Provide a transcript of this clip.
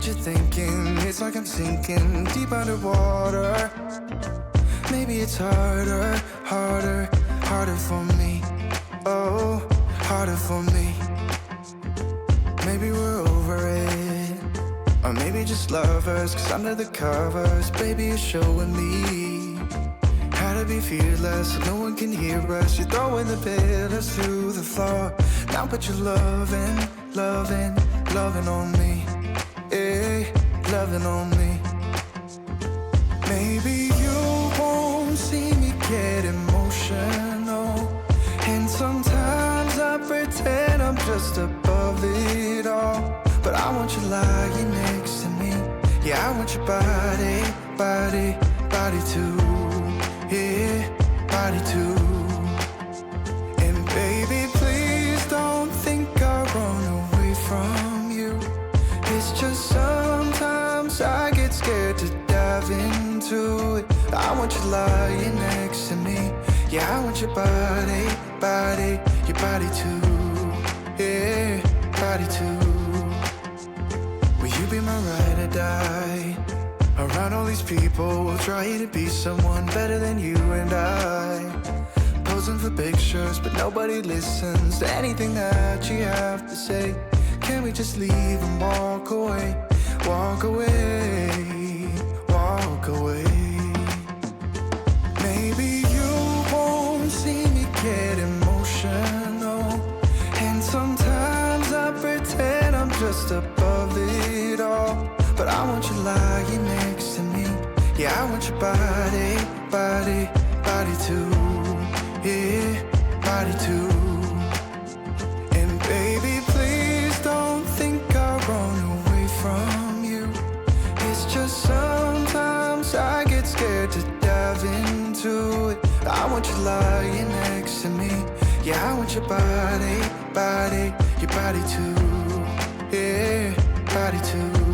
what you're thinking. It's like I'm sinking deep underwater. Maybe it's harder, harder, harder for me. Oh, harder for me. Maybe we're over it, or maybe just lovers. Cause under the covers, baby, you're showing me how to be fearless so no one can hear us. You're throwing the pillars through the floor. Now put your loving, loving, loving on me. Eh, loving on me. Maybe you won't see me get emotional, and sometimes I pretend I'm just above it all. But I want you lying next to me. Yeah, I want your body, body, body too. Yeah, body too. And baby, please don't think I'll run away from you. It's just sometimes I get scared to dive into it. I want you lying next to me. Yeah, I want your body, body, your body too. Yeah, body too. Will you be my ride or die? Around all these people, we'll try to be someone better than you and I. Posing for pictures, but nobody listens to anything that you have to say. Can we just leave and walk away? Walk away, walk away. Maybe you won't see me get emotional, and sometimes I pretend I'm just above it all. But I want you lying next to me. Yeah, I want your body, body, body too. Yeah, body too. And baby, please don't think I'll run away from you. It's just sometimes I get scared to dive into it. I want you lying next to me. Yeah, I want your body, body, your body too. Yeah, body too.